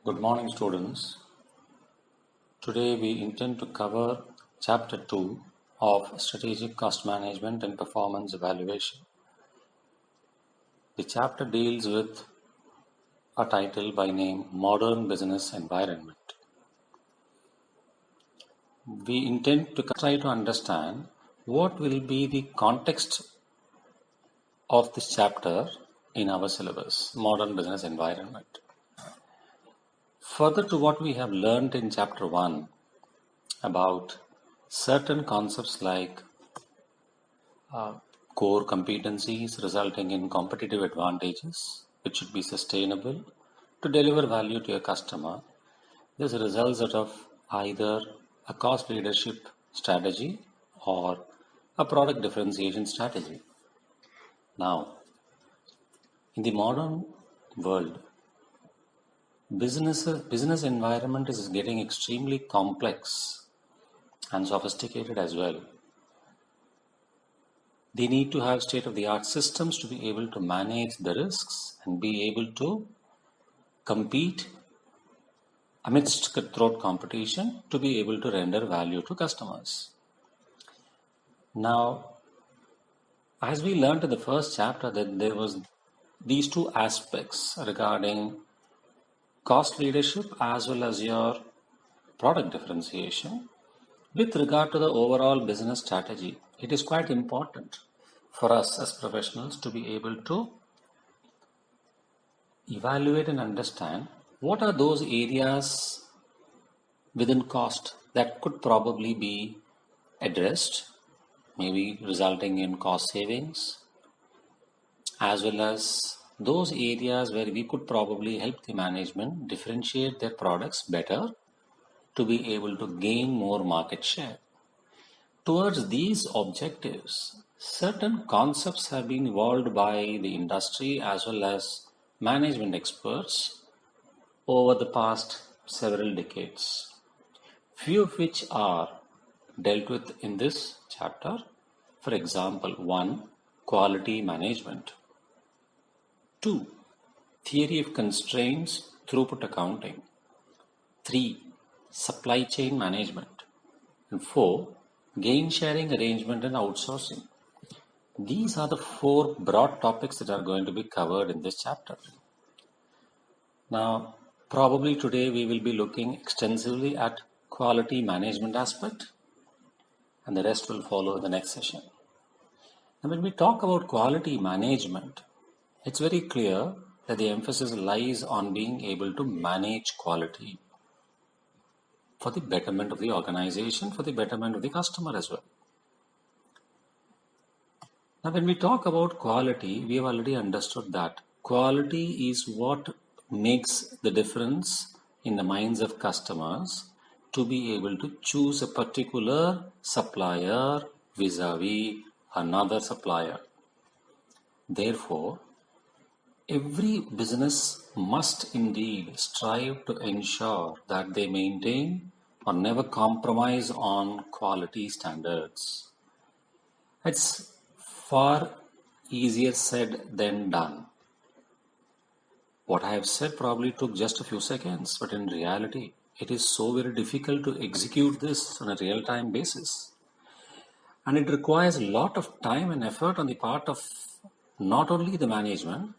Good morning, students. Today we intend to cover Chapter 2 of Strategic Cost Management and Performance Evaluation. The chapter deals with a title by name Modern Business Environment. We intend to try to understand what will be the context of this chapter in our syllabus, Modern Business Environment. Further to what we have learned in Chapter 1 about certain concepts like core competencies resulting in competitive advantages, which should be sustainable to deliver value to your customer. This results out of either a cost leadership strategy or a product differentiation strategy. Now, in the modern world, business environment is getting extremely complex and sophisticated as well. They need to have state-of-the-art systems to be able to manage the risks and be able to compete amidst cutthroat competition to be able to render value to customers. Now, as we learned in the first chapter that there was these two aspects regarding cost leadership as well as your product differentiation. With regard to the overall business strategy, it is quite important for us as professionals to be able to evaluate and understand what are those areas within cost that could probably be addressed, maybe resulting in cost savings, as well as those areas where we could probably help the management differentiate their products better to be able to gain more market share. Towards these objectives, certain concepts have been evolved by the industry as well as management experts over the past several decades, few of which are dealt with in this chapter. For example, 1. Quality management. 2. Theory of constraints, throughput accounting. 3. Supply chain management. And 4. Gain sharing arrangement and outsourcing. These are the 4 broad topics that are going to be covered in this chapter. Now, probably today we will be looking extensively at quality management aspect, and the rest will follow in the next session. And when we talk about quality management, it's very clear that the emphasis lies on being able to manage quality for the betterment of the organization, for the betterment of the customer as well. Now, when we talk about quality, we have already understood that quality is what makes the difference in the minds of customers to be able to choose a particular supplier vis-a-vis another supplier. Therefore, every business must indeed strive to ensure that they maintain or never compromise on quality standards. It's far easier said than done. What I have said probably took just a few seconds, but in reality, it is so very difficult to execute this on a real-time basis. And it requires a lot of time and effort on the part of not only the management,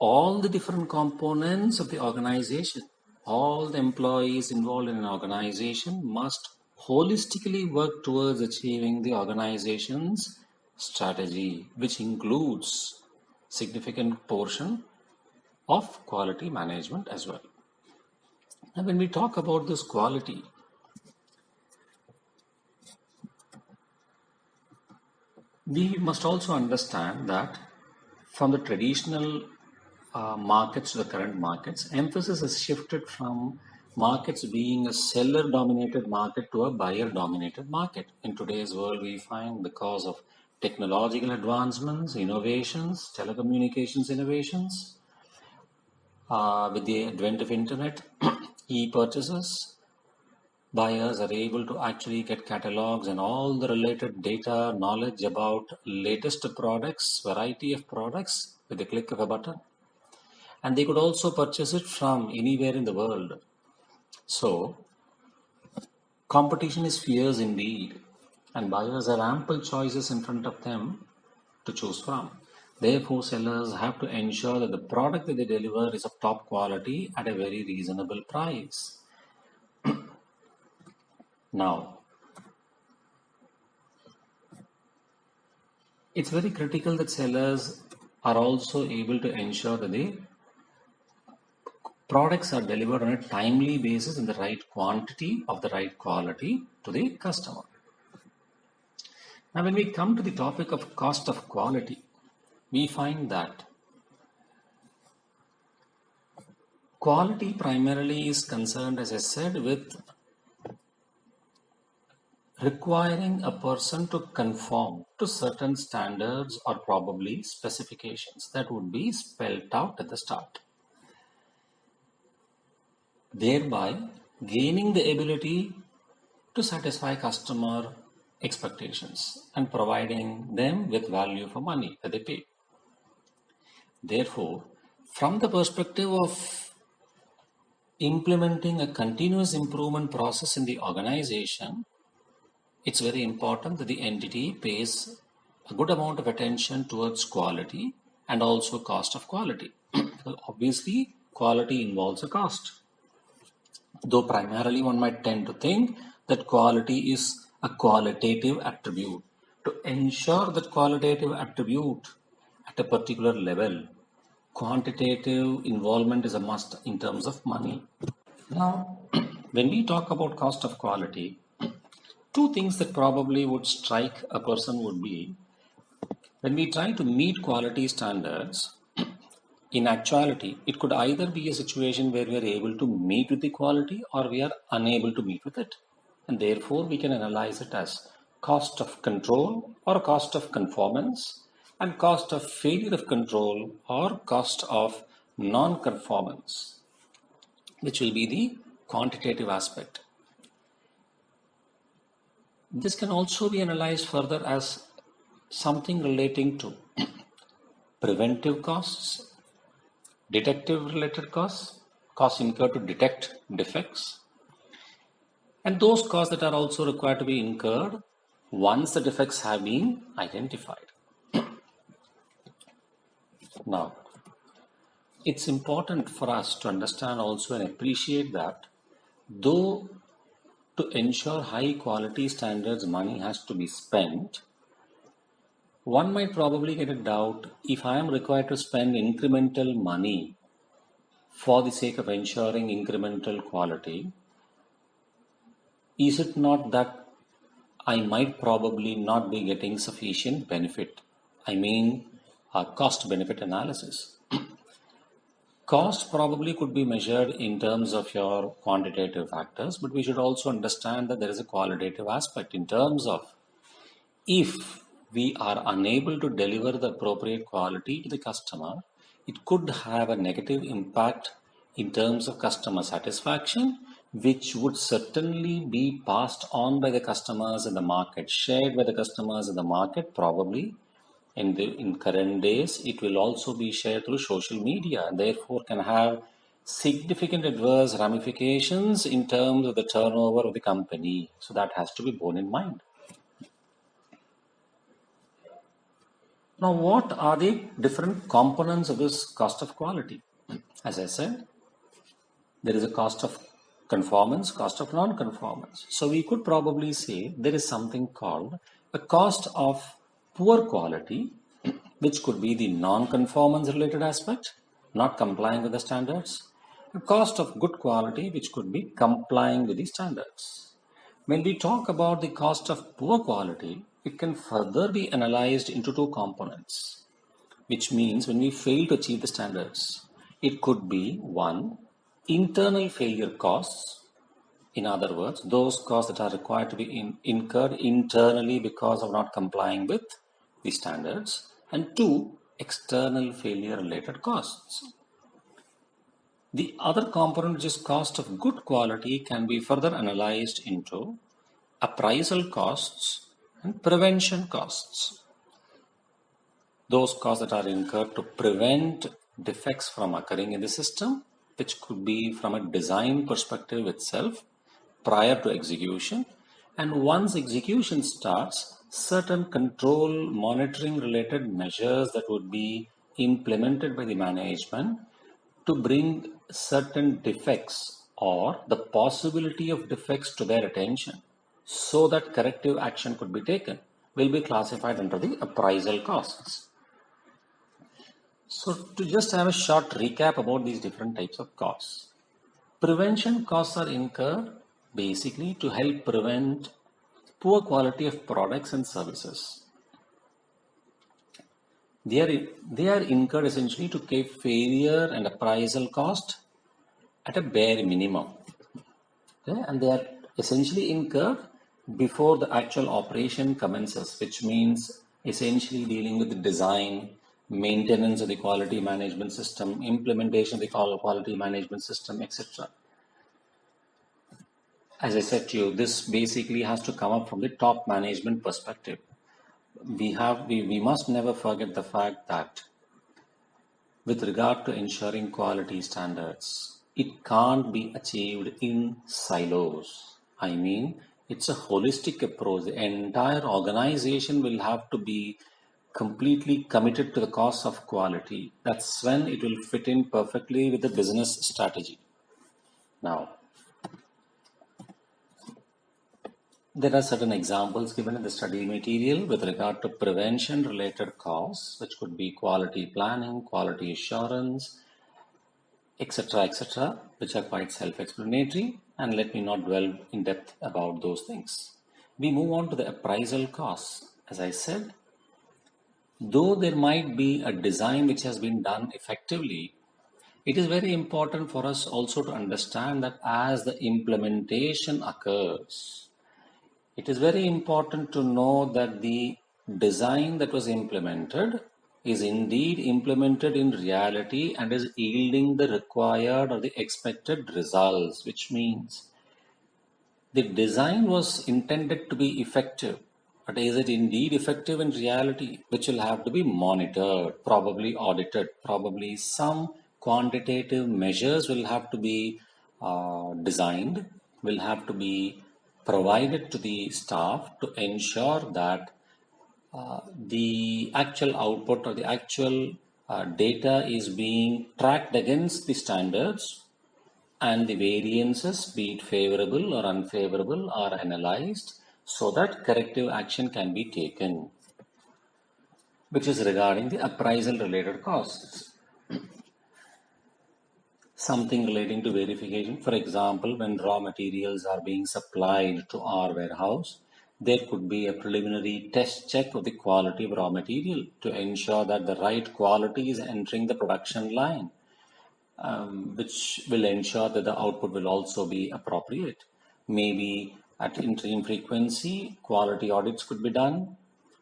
all the different components of the organization, all the employees involved in an organization must holistically work towards achieving the organization's strategy, which includes significant portion of quality management as well. Now, when we talk about this quality, we must also understand that from the traditional markets to the current markets, emphasis has shifted from markets being a seller-dominated market to a buyer-dominated market. In today's world, we find because of technological advancements, innovations, telecommunications innovations, with the advent of internet, e-purchases, buyers are able to actually get catalogs and all the related data, knowledge about latest products, variety of products with the click of a button. and they could also purchase it from anywhere in the world. So competition is fierce indeed, and buyers have ample choices in front of them to choose from. Therefore, sellers have to ensure that the product that they deliver is of top quality at a very reasonable price. Now, it's very critical that sellers are also able to ensure that the products are delivered on a timely basis in the right quantity of the right quality to the customer. Now, when we come to the topic of cost of quality, we find that quality primarily is concerned, as I said, with requiring a person to conform to certain standards or probably specifications that would be spelled out at the start, thereby gaining the ability to satisfy customer expectations and providing them with value for money that they pay. Therefore, from the perspective of implementing a continuous improvement process in the organization, it's very important that the entity pays a good amount of attention towards quality and also cost of quality. Obviously, quality involves a cost. Though primarily one might tend to think that quality is a qualitative attribute. To ensure that qualitative attribute at a particular level, quantitative involvement is a must in terms of money. Now, when we talk about cost of quality, two things that probably would strike a person would be when we try to meet quality standards, in actuality, it could either be a situation where we are able to meet with the quality or we are unable to meet with it. And therefore, we can analyze it as cost of control or cost of conformance and cost of failure of control or cost of non-conformance, which will be the quantitative aspect. This can also be analyzed further as something relating to preventive costs, detective related costs, costs incurred to detect defects, and those costs that are also required to be incurred once the defects have been identified. Now, it's important for us to understand also and appreciate that though to ensure high quality standards money has to be spent, one might probably get a doubt if I am required to spend incremental money for the sake of ensuring incremental quality, is it not that I might probably not be getting sufficient benefit? I mean, a cost benefit analysis. Cost probably could be measured in terms of your quantitative factors, but we should also understand that there is a qualitative aspect in terms of if we are unable to deliver the appropriate quality to the customer, it could have a negative impact in terms of customer satisfaction, which would certainly be passed on by the customers in the market, shared by the customers in the market, probably in current days. It will also be shared through social media and therefore can have significant adverse ramifications in terms of the turnover of the company. So that has to be borne in mind. Now, what are the different components of this cost of quality? As I said, there is a cost of conformance, cost of non-conformance. So we could probably say there is something called a cost of poor quality, which could be the non-conformance related aspect, not complying with the standards. A cost of good quality, which could be complying with the standards. When we talk about the cost of poor quality, it can further be analyzed into two components, which means when we fail to achieve the standards, it could be one, internal failure costs. In other words, those costs that are required to be incurred internally because of not complying with the standards, and two, external failure related costs. The other component, which is cost of good quality, can be further analyzed into appraisal costs and prevention costs. Those costs that are incurred to prevent defects from occurring in the system, which could be from a design perspective itself prior to execution. And once execution starts, certain control monitoring related measures that would be implemented by the management to bring certain defects or the possibility of defects to their attention so that corrective action could be taken will be classified under the appraisal costs. So to just have a short recap about these different types of costs. Prevention costs are incurred basically to help prevent poor quality of products and services. They are incurred essentially to keep failure and appraisal cost at a bare minimum. Okay? And they are essentially incurred before the actual operation commences, which means essentially dealing with the design, maintenance of the quality management system, implementation of the quality management system, etc. As I said to you, this basically has to come up from the top management perspective. We must never forget the fact that with regard to ensuring quality standards, it can't be achieved in silos. I mean, it's a holistic approach. The entire organization will have to be completely committed to the cause of quality. That's when it will fit in perfectly with the business strategy. Now, there are certain examples given in the study material with regard to prevention related costs, which could be quality planning, quality assurance, etc., which are quite self-explanatory, and let me not dwell in depth about those things. We move on to the appraisal costs. As I said, though there might be a design which has been done effectively, it is very important for us also to understand that as the implementation occurs, it is very important to know that the design that was implemented is indeed implemented in reality and is yielding the required or the expected results, which means the design was intended to be effective, but is it indeed effective in reality, which will have to be monitored, probably audited, probably some quantitative measures will have to be designed, will have to be provided to the staff to ensure that the actual output or the actual data is being tracked against the standards and the variances, be it favorable or unfavorable, are analyzed so that corrective action can be taken, which is regarding the appraisal related costs. Something relating to verification, for example, when raw materials are being supplied to our warehouse, there could be a preliminary test check of the quality of raw material to ensure that the right quality is entering the production line, which will ensure that the output will also be appropriate. Maybe at interim frequency, quality audits could be done.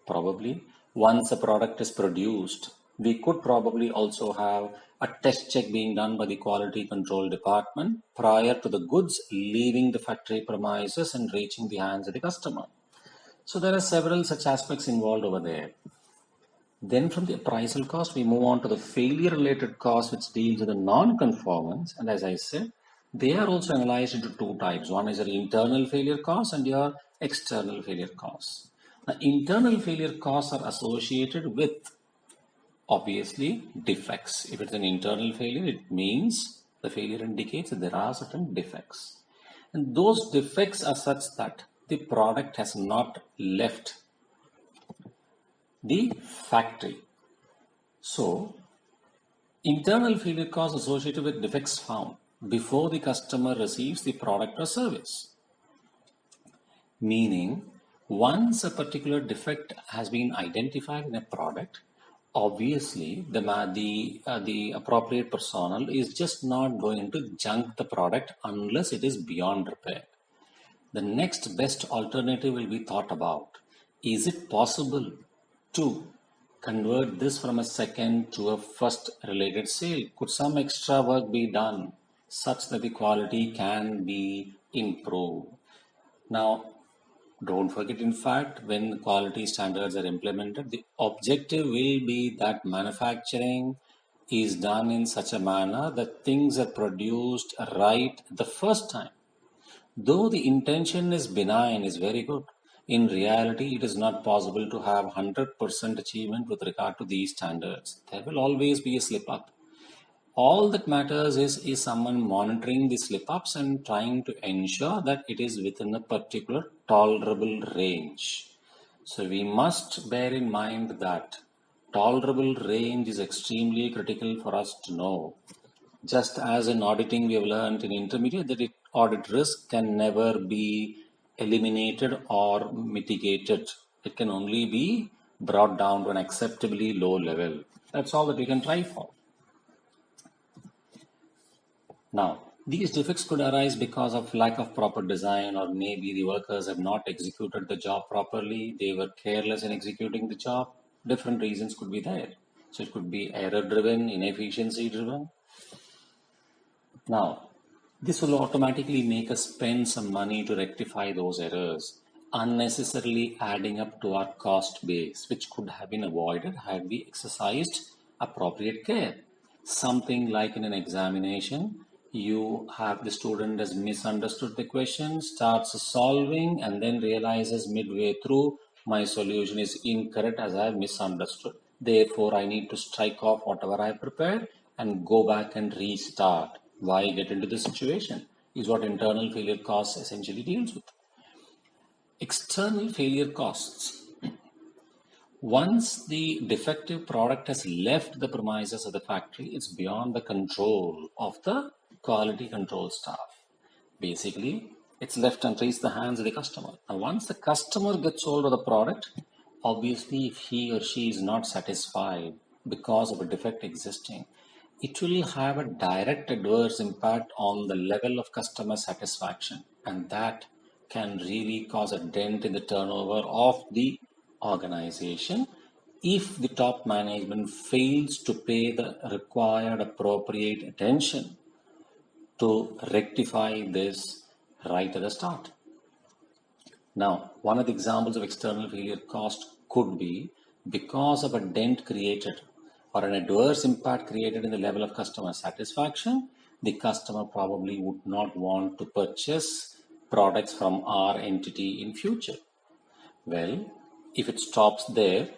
Probably once a product is produced, we could probably also have a test check being done by the quality control department prior to the goods leaving the factory premises and reaching the hands of the customer. So there are several such aspects involved over there. Then from the appraisal cost, we move on to the failure related cost, which deals with the non-conformance. And as I said, they are also analyzed into two types. One is your internal failure cost and your external failure costs. Now, internal failure costs are associated with obviously defects. If it's an internal failure, it means the failure indicates that there are certain defects. And those defects are such that the product has not left the factory. So, internal failure costs associated with defects found before the customer receives the product or service. Meaning, once a particular defect has been identified in a product, obviously the appropriate personnel is just not going to junk the product unless it is beyond repair. The next best alternative will be thought about. Is it possible to convert this from a second to a first related sale? Could some extra work be done such that the quality can be improved? Now, don't forget, in fact, when quality standards are implemented, the objective will be that manufacturing is done in such a manner that things are produced right the first time. Though the intention is benign, is very good, in reality, it is not possible to have 100% achievement with regard to these standards. There will always be a slip up. All that matters is someone monitoring the slip ups and trying to ensure that it is within a particular tolerable range. So we must bear in mind that tolerable range is extremely critical for us to know. Just as in auditing, we have learned in intermediate that audit risk can never be eliminated or mitigated. It can only be brought down to an acceptably low level. That's all that we can try for. Now, these defects could arise because of lack of proper design, or maybe the workers have not executed the job properly. They were careless in executing the job. Different reasons could be there. So it could be error driven, inefficiency driven. Now, this will automatically make us spend some money to rectify those errors, unnecessarily adding up to our cost base, which could have been avoided had we exercised appropriate care. Something like in an examination, you have the student has misunderstood the question, starts solving, and then realizes midway through, my solution is incorrect as I have misunderstood. Therefore, I need to strike off whatever I prepared and go back and restart. Why get into this situation is what internal failure costs essentially deals with. External failure costs. Once the defective product has left the premises of the factory, it's beyond the control of the quality control staff. Basically, it's left and reached the hands of the customer. Now, once the customer gets hold of the product, obviously, if he or she is not satisfied because of a defect existing, it will have a direct adverse impact on the level of customer satisfaction, and that can really cause a dent in the turnover of the organization if the top management fails to pay the required appropriate attention to rectify this right at the start. Now, one of the examples of external failure cost could be because of a dent created or an adverse impact created in the level of customer satisfaction, the customer probably would not want to purchase products from our entity in future. Well, if it stops there,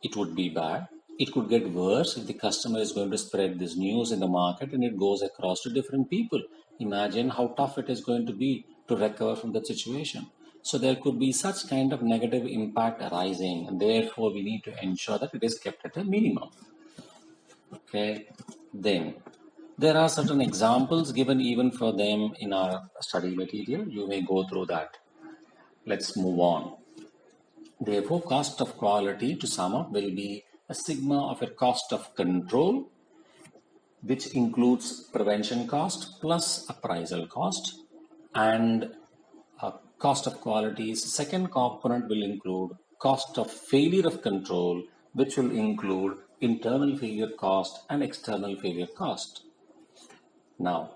it would be bad. It could get worse if the customer is going to spread this news in the market and it goes across to different people. Imagine how tough it is going to be to recover from that situation. So there could be such kind of negative impact arising, and therefore we need to ensure that it is kept at a minimum. Okay, then there are certain examples given even for them in our study material. You may go through that. Let's move on. Therefore, cost of quality, to sum up, will be a sigma of a cost of control, which includes prevention cost plus appraisal cost, and cost of quality's second component will include cost of failure of control, which will include internal failure cost and external failure cost. Now,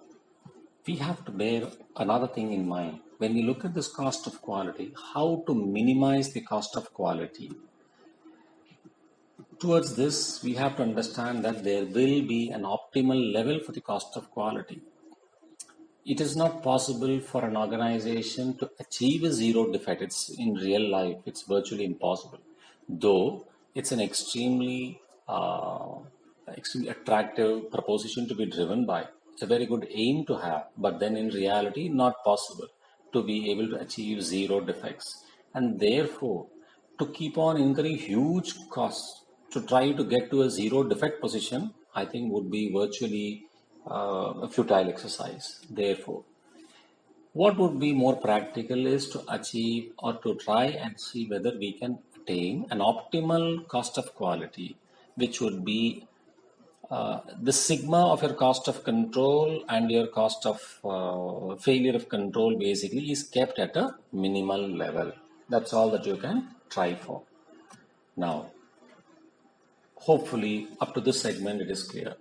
we have to bear another thing in mind. When we look at this cost of quality, how to minimize the cost of quality. Towards this, we have to understand that there will be an optimal level for the cost of quality. It is not possible for an organization to achieve a zero defect. It's in real life, it's virtually impossible. Though it's an extremely attractive proposition to be driven by. It's a very good aim to have, but then in reality, not possible to be able to achieve zero defects. And therefore, to keep on incurring huge costs to try to get to a zero defect position, I think would be virtually a futile exercise. Therefore, what would be more practical is to achieve or to try and see whether we can attain an optimal cost of quality, which would be the sigma of your cost of control and your cost of failure of control basically is kept at a minimal level. That's all that you can try for. Now, hopefully up to this segment it is clear.